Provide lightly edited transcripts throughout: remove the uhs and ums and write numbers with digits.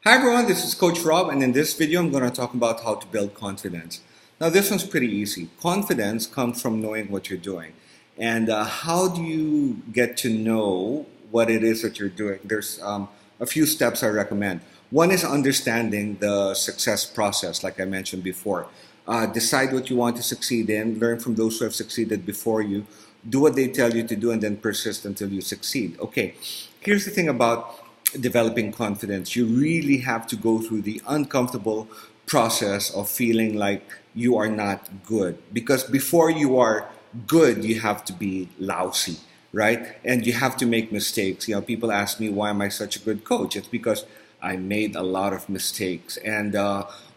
Hi everyone, this is Coach Rob, and in this video I'm going to talk about how to build confidence. Now this one's pretty easy. Confidence comes from knowing what you're doing. And how do you get to know what it is that you're doing? There's a few steps I recommend. One is understanding the success process, like I mentioned before. Decide what you want to succeed in, learn from those who have succeeded before you, do what they tell you to do, and then persist until you succeed. Okay, here's the thing about developing confidence. You really have to go through the uncomfortable process of feeling like you are not good, because before you are good you have to be lousy, right? And you have to make mistakes. People ask me, why am I such a good coach? It's because I made a lot of mistakes, and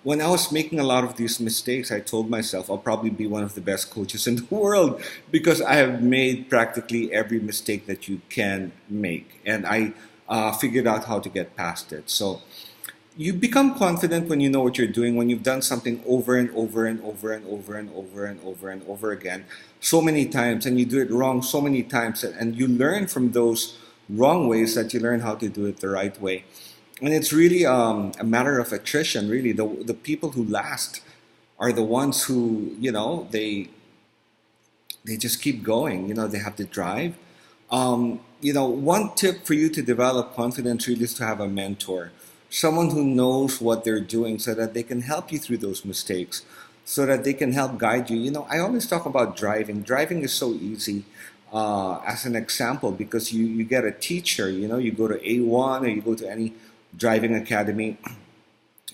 when I was making a lot of these mistakes, I told myself I'll probably be one of the best coaches in the world, because I have made practically every mistake that you can make, and I figured out how to get past it. So you become confident when you know what you're doing, when you've done something over and over and over and over and over and over and over again so many times, and you do it wrong so many times, and you learn from those wrong ways that you learn how to do it the right way. And it's really a matter of attrition, really. The people who last are the ones who, they just keep going. They have the drive. One tip for you to develop confidence really is to have a mentor, someone who knows what they're doing, so that they can help you through those mistakes, so that they can help guide you. I always talk about driving. Driving is so easy as an example, because you get a teacher. You go to A1 or you go to any driving academy.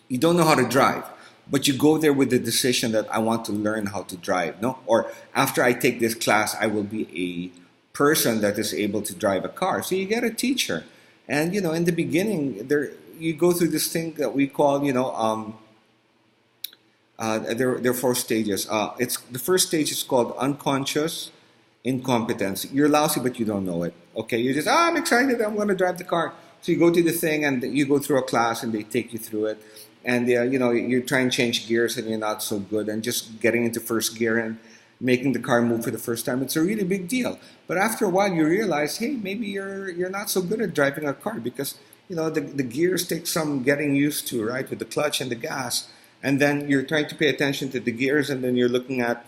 You don't know how to drive, but you go there with the decision that I want to learn how to drive, no? Or after I take this class, I will be a person that is able to drive a car. So you get a teacher, and in the beginning, you go through this thing that we call, there are four stages. It's the first stage is called unconscious incompetence. You're lousy, but you don't know it. Okay, you're just, I'm excited, I'm going to drive the car. So you go to the thing, and you go through a class, and they take you through it, and you try and change gears, and you're not so good, and just getting into first gear and making the car move for the first time, it's a really big deal. But after a while, you realize, hey, maybe you're not so good at driving a car, because the gears take some getting used to, right, with the clutch and the gas, and then you're trying to pay attention to the gears, and then you're looking at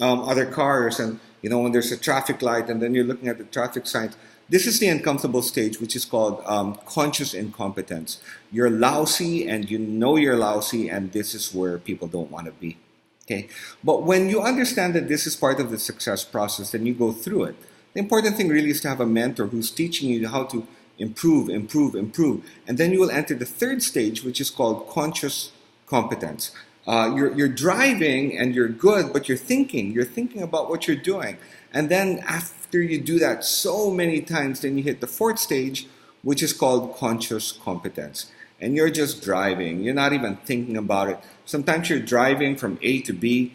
other cars, and when there's a traffic light, and then you're looking at the traffic signs. This is the uncomfortable stage, which is called conscious incompetence. You're lousy, and you know you're lousy, and this is where people don't want to be. Okay, but when you understand that this is part of the success process, then you go through it. The important thing really is to have a mentor who's teaching you how to improve, and then you will enter the third stage, which is called conscious competence. You're driving and you're good, but you're thinking about what you're doing, and then after you do that so many times, then you hit the fourth stage, which is called conscious competence. And you're just driving. You're not even thinking about it. Sometimes you're driving from A to B.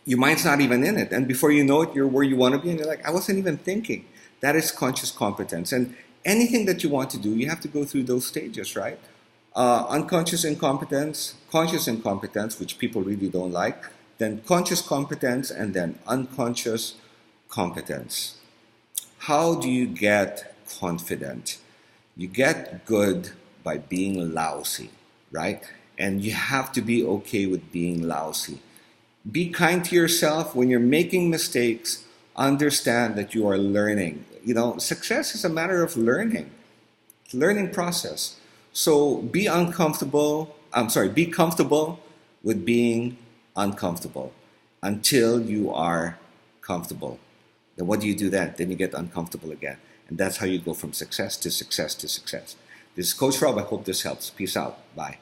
Your mind's not even in it. And before you know it, you're where you want to be. And you're like, I wasn't even thinking. That is conscious competence. And anything that you want to do, you have to go through those stages, right? Unconscious incompetence, conscious incompetence, which people really don't like, then conscious competence, and then unconscious competence. How do you get confident? You get good by being lousy, right? And you have to be okay with being lousy. Be kind to yourself. When you're making mistakes, understand that you are learning. Success is a matter of learning. It's a learning process. So be comfortable with being uncomfortable until you are comfortable. Then what do you do then? Then you get uncomfortable again. And that's how you go from success to success to success. This is Coach Rob. I hope this helps. Peace out. Bye.